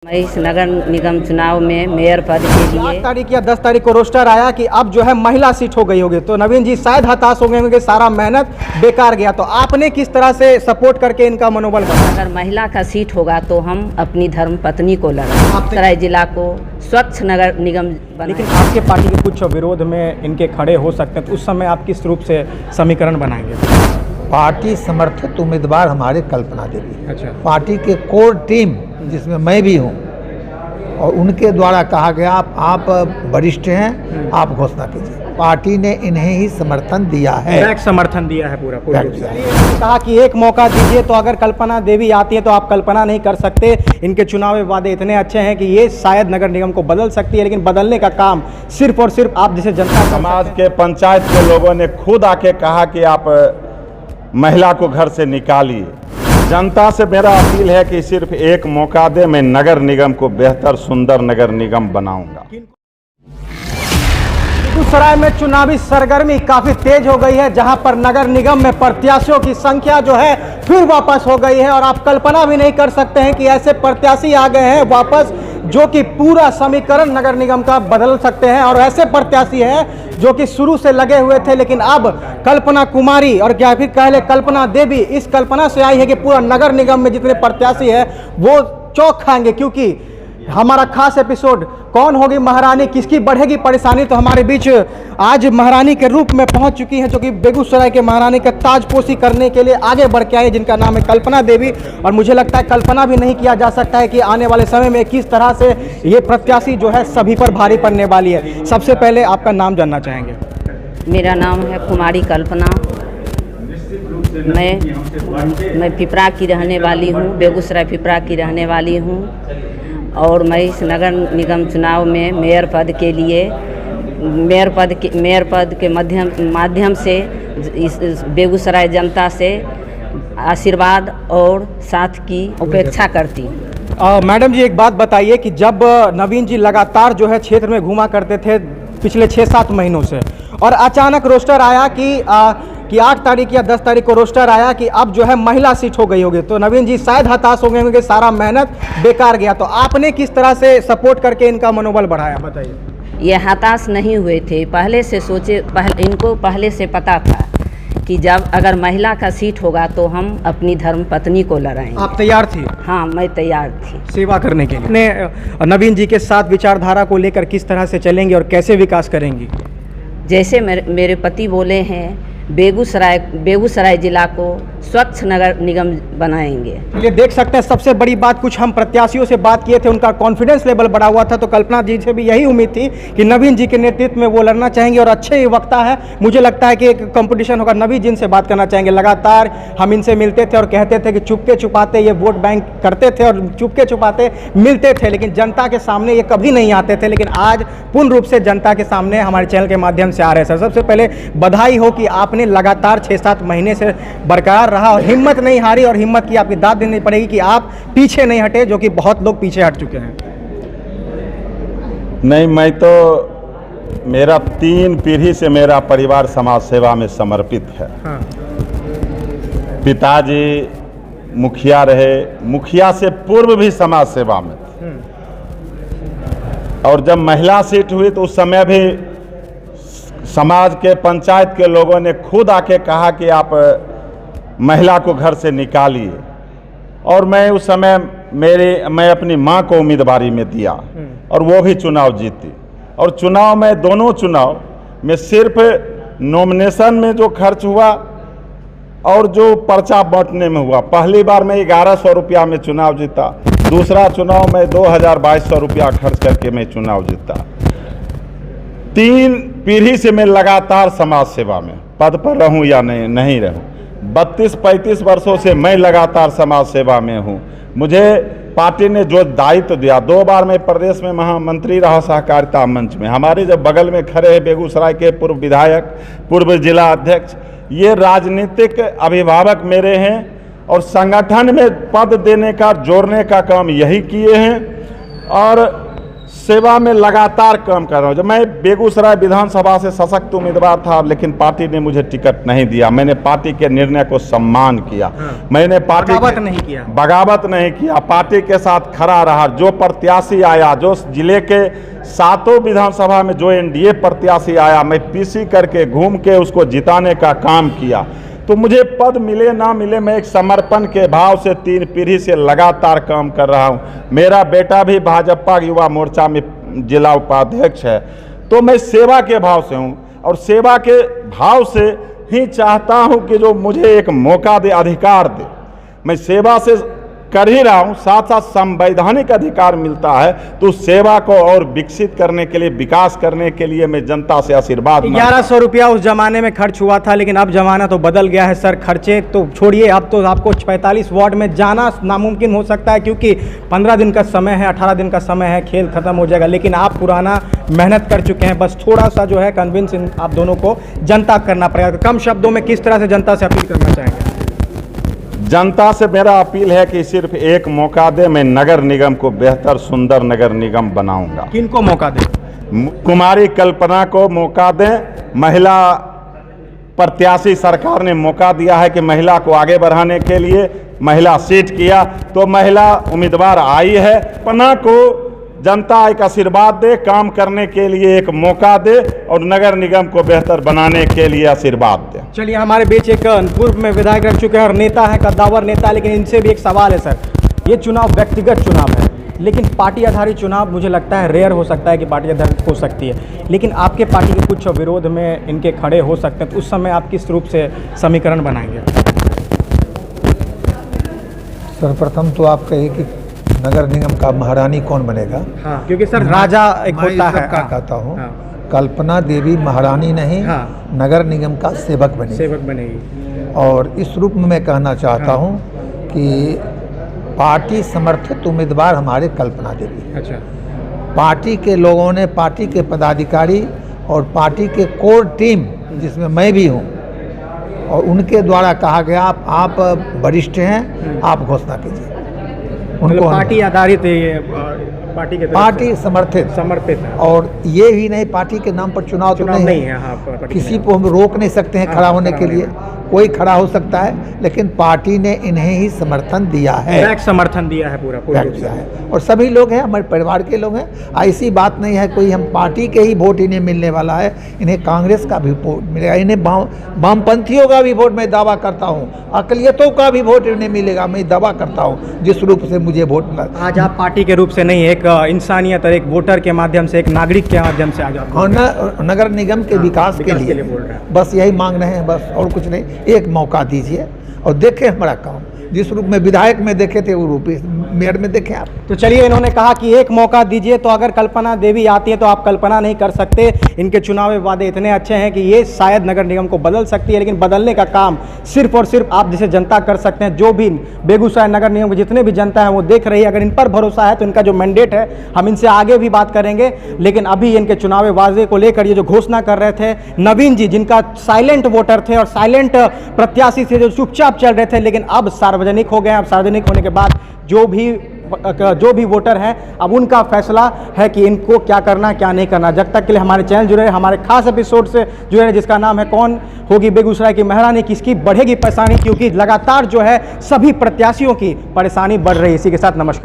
मैं इस नगर निगम चुनाव में मेयर पद के लिए 8 तारीख या 10 तारीख को रोस्टर आया कि अब जो है महिला सीट हो गई होगी, तो नवीन जी शायद हताश हो गए होंगे, सारा मेहनत बेकार गया। तो आपने किस तरह से सपोर्ट करके इनका मनोबल बढ़ाया? अगर महिला का सीट होगा तो हम अपनी धर्म पत्नी को लगा सराय जिला को स्वच्छ नगर निगम लेकिन आपके पार्टी के कुछ विरोध में इनके खड़े हो सकते हैं, तो उस समय आप किस रूप से समीकरण बनाएंगे? पार्टी समर्थित उम्मीदवार हमारे कल्पना देवी। अच्छा। पार्टी के कोर टीम जिसमें मैं भी हूँ और उनके द्वारा कहा गया आप वरिष्ठ हैं, आप घोषणा कीजिए। पार्टी ने इन्हें ही समर्थन दिया है, समर्थन दिया है पूरा कहा कि एक मौका दीजिए। तो अगर कल्पना देवी आती है तो आप कल्पना नहीं कर सकते, इनके चुनावी वादे इतने अच्छे हैं कि ये शायद नगर निगम को बदल सकती है, लेकिन बदलने का काम सिर्फ और सिर्फ आप जैसे जनता समाज के पंचायत के लोगों ने खुद आके कहा कि आप महिला को घर से निकालिए। जनता से मेरा अपील है कि सिर्फ एक मौका दे, मैं नगर निगम को बेहतर सुंदर नगर निगम बनाऊंगा। बेगूसराय में चुनावी सरगर्मी काफी तेज हो गई है, जहां पर नगर निगम में प्रत्याशियों की संख्या जो है फिर वापस हो गई है। और आप कल्पना भी नहीं कर सकते हैं कि ऐसे प्रत्याशी आ गए हैं वापस जो कि पूरा समीकरण नगर निगम का बदल सकते हैं। और ऐसे प्रत्याशी हैं जो कि शुरू से लगे हुए थे, लेकिन अब कल्पना कुमारी और क्या फिर कह ले कल्पना देवी इस कल्पना से आई है कि पूरा नगर निगम में जितने प्रत्याशी हैं वो चौंक खाएंगे, क्योंकि हमारा खास एपिसोड कौन होगी महारानी, किसकी बढ़ेगी परेशानी। तो हमारे बीच आज महारानी के रूप में पहुंच चुकी हैं, जो कि बेगूसराय के महारानी का ताजपोशी करने के लिए आगे बढ़ के आई, जिनका नाम है कल्पना देवी। और मुझे लगता है कल्पना भी नहीं किया जा सकता है कि आने वाले समय में किस तरह से ये प्रत्याशी जो है सभी पर भारी पड़ने वाली है। सबसे पहले आपका नाम जानना चाहेंगे। मेरा नाम है कुमारी कल्पना। मैं पिपरा की रहने वाली हूँ, बेगूसराय पिपरा की रहने वाली हूँ। और मैं इस नगर निगम चुनाव में मेयर पद के लिए मेयर पद के माध्यम से इस बेगूसराय जनता से आशीर्वाद और साथ की उपेक्षा करती। मैडम जी एक बात बताइए कि जब नवीन जी लगातार जो है क्षेत्र में घूमा करते थे पिछले 6-7 महीनों से, और अचानक रोस्टर आया कि 8 तारीख या 10 तारीख को रोस्टर आया कि अब जो है महिला सीट हो गई होगी, तो नवीन जी शायद हताश हो गए होंगे, सारा मेहनत बेकार गया। तो आपने किस तरह से सपोर्ट करके इनका मनोबल बढ़ाया, बताइए। ये हताश नहीं हुए थे, पहले से सोचे, इनको पहले से पता था कि जब अगर महिला का सीट होगा तो हम अपनी धर्म पत्नी को लड़ाएंगे। आप तैयार थी? हाँ, मैं तैयार थी सेवा करने के लिए। अपने नवीन जी के साथ विचारधारा को लेकर किस तरह से चलेंगे और कैसे विकास करेंगी? जैसे मेरे पति बोले हैं, बेगूसराय जिला को स्वच्छ नगर निगम बनाएंगे। ये देख सकते हैं, सबसे बड़ी बात, कुछ हम प्रत्याशियों से बात किए थे, उनका कॉन्फिडेंस लेवल बढ़ा हुआ था। तो कल्पना जी से भी यही उम्मीद थी कि नवीन जी के नेतृत्व में वो लड़ना चाहेंगे, और अच्छे वक्ता है। मुझे लगता है कि एक कंपटीशन होगा। नवीन जी से बात करना चाहेंगे। लगातार हम इनसे मिलते थे और कहते थे कि चुपके छुपाते ये वोट बैंक करते थे और चुपके छुपाते मिलते थे, लेकिन जनता के सामने ये कभी नहीं आते थे। लेकिन आज पूर्ण रूप से जनता के सामने हमारे चैनल के माध्यम से आ रहे हैं। सर, सबसे पहले बधाई हो कि आपने लगातार 6-7 महीने से बरकरार रहा और हिम्मत नहीं हारी, और हिम्मत की आपकी दाद देनी पड़ेगी कि आप पीछे नहीं हटे, जो कि बहुत लोग पीछे हट चुके हैं। नहीं, मैं तो मेरा 3 पीढ़ी से मेरा परिवार समाज सेवा में समर्पित है। हाँ। पिताजी मुखिया रहे, मुखिया से पूर्व भी समाज सेवा में थे। और जब महिला सीट हुई तो उस समय भी समाज के पंचायत के लोगों ने खुद आके कहा कि आप महिला को घर से निकालिए। और मैं उस समय मैं अपनी मां को उम्मीदवारी में दिया और वो भी चुनाव जीती। और चुनाव में, दोनों चुनाव में सिर्फ नॉमिनेशन में जो खर्च हुआ और जो पर्चा बांटने में हुआ, पहली बार मैं 1100 रुपया में चुनाव जीता, दूसरा चुनाव में 2200 रुपया खर्च करके मैं चुनाव जीता। 3 पीढ़ी से मैं लगातार समाज सेवा में पद पर रहूं या नहीं रहूं, 32-35 वर्षों से मैं लगातार समाज सेवा में हूं। मुझे पार्टी ने जो दायित्व दिया, 2 बार मैं प्रदेश में महामंत्री रहा सहकारिता मंच में। हमारे जब बगल में खड़े हैं बेगूसराय के पूर्व विधायक, पूर्व जिला अध्यक्ष, ये राजनीतिक अभिभावक मेरे हैं और संगठन में पद देने का, जोड़ने का काम यही किए हैं। और सेवा में लगातार काम कर रहा हूँ। जब मैं बेगूसराय विधानसभा से सशक्त उम्मीदवार था, लेकिन पार्टी ने मुझे टिकट नहीं दिया। मैंने पार्टी के निर्णय को सम्मान किया। मैंने पार्टी बगावत नहीं किया। बगावत नहीं किया, पार्टी के साथ खड़ा रहा। जो प्रत्याशी आया, जो जिले के 7 विधानसभा में जो एनडीए प्रत्याशी आया, मैं पीसी करके घूम के उसको जिताने का काम किया। तो मुझे पद मिले ना मिले, मैं एक समर्पण के भाव से 3 पीढ़ी से लगातार काम कर रहा हूं। मेरा बेटा भी भाजपा युवा मोर्चा में जिला उपाध्यक्ष है। तो मैं सेवा के भाव से हूं और सेवा के भाव से ही चाहता हूं कि जो मुझे एक मौका दे, अधिकार दे। मैं सेवा से कर ही रहा हूं, साथ साथ संवैधानिक अधिकार मिलता है तो सेवा को और विकसित करने के लिए, विकास करने के लिए मैं जनता से आशीर्वाद 1100 रुपया उस जमाने में खर्च हुआ था, लेकिन अब जमाना तो बदल गया है सर। खर्चे तो छोड़िए, अब तो आपको 45 वार्ड में जाना नामुमकिन हो सकता है, क्योंकि 15 दिन का समय है, 18 दिन का समय है, खेल खत्म हो जाएगा। लेकिन आप पुराना मेहनत कर चुके हैं, बस थोड़ा सा जो है कन्विंस आप दोनों को जनता करना पड़ेगा। कम शब्दों में किस तरह से जनता से अपील करना चाहेंगे? जनता से मेरा अपील है कि सिर्फ एक मौका दे, मैं नगर निगम को बेहतर सुंदर नगर निगम बनाऊंगा। किनको मौका दें? कुमारी कल्पना को मौका दें। महिला प्रत्याशी सरकार ने मौका दिया है कि महिला को आगे बढ़ाने के लिए, महिला सीट किया तो महिला उम्मीदवार आई है। कल्पना को जनता एक आशीर्वाद दे, काम करने के लिए एक मौका दे और नगर निगम को बेहतर बनाने के लिए आशीर्वाद दे। चलिए, हमारे बीच एक पूर्व में विधायक रह चुके हैं और नेता है, कद्दावर नेता, लेकिन इनसे भी एक सवाल है सर। ये चुनाव व्यक्तिगत चुनाव है, लेकिन पार्टी आधारित चुनाव मुझे लगता है रेयर हो सकता है कि पार्टी आधारित हो सकती है, लेकिन आपके पार्टी के कुछ विरोध में इनके खड़े हो सकते हैं, तो उस समय आप किस रूप से समीकरण बनाएंगे? सर्वप्रथम तो आप कहिए कि नगर निगम का महारानी कौन बनेगा? हाँ, क्योंकि सर राजा एक होता है। क्या कहता हूँ, कल्पना देवी महारानी नहीं, नगर निगम का सेवक बनेगी। और इस रूप में मैं कहना चाहता हूँ कि पार्टी समर्थित उम्मीदवार हमारे कल्पना देवी। अच्छा। पार्टी के लोगों ने, पार्टी के पदाधिकारी और पार्टी के कोर टीम जिसमें मैं भी हूँ, और उनके द्वारा कहा गया आप वरिष्ठ हैं, आप घोषणा कीजिए। उनको पार्टी आधारित पार्टी समर्पित है। और ये ही नहीं, पार्टी के नाम पर चुनाव तो नहीं है। हाँ, किसी को हम रोक नहीं सकते हैं खड़ा होने के लिए, कोई खड़ा हो सकता है, लेकिन पार्टी ने इन्हें ही समर्थन दिया है, समर्थन दिया है, पूरा दिया है। और सभी लोग हैं, हमारे परिवार के लोग हैं। ऐसी बात नहीं है कोई हम पार्टी के ही वोट इन्हें मिलने वाला है, इन्हें कांग्रेस का भी वोट मिलेगा, इन्हें वामपंथियों का भी वोट मैं दावा करता हूँ, अकलियतों का भी वोट इन्हें मिलेगा, मैं दावा करता हूँ, जिस रूप से मुझे वोट मिला। आज आप पार्टी के रूप से नहीं, एक इंसानियत और एक वोटर के माध्यम से, एक नागरिक के माध्यम से आज आप नगर निगम के विकास के लिए बोल रहे हैं। बस यही मांग रहे हैं, बस और कुछ नहीं। एक मौका दीजिए और देखें हमारा काम, जिस रूप में विधायक में देखे थे वो रूप मेयर में देखें आप। तो चलिए, इन्होंने कहा कि एक मौका दीजिए, तो अगर कल्पना देवी आती है तो आप कल्पना नहीं कर सकते। इनके चुनावी वादे इतने अच्छे हैं कि ये शायद नगर निगम को बदल सकती है, लेकिन बदलने का काम सिर्फ और सिर्फ आप जैसे जनता कर सकते हैं। जो भी बेगूसराय नगर निगम के जितने भी जनता है वो देख रही है, अगर इन पर भरोसा है तो इनका जो मैंडेट है, हम इनसे आगे भी बात करेंगे। लेकिन अभी इनके चुनावी वादे को लेकर ये जो घोषणा कर रहे थे, नवीन जी जिनका साइलेंट वोटर थे और साइलेंट प्रत्याशी थे, जो चुपचाप चल रहे थे, लेकिन अब सार्वजनिक हो गए। अब सार्वजनिक होने के बाद जो भी वोटर हैं, अब उनका फैसला है कि इनको क्या करना क्या नहीं करना। जब तक के लिए हमारे चैनल जुड़े, हमारे खास एपिसोड से जुड़े, जिसका नाम है कौन होगी बेगूसराय की महारानी, किसकी बढ़ेगी परेशानी, क्योंकि लगातार जो है सभी प्रत्याशियों की परेशानी बढ़ रही है। इसी के साथ नमस्कार।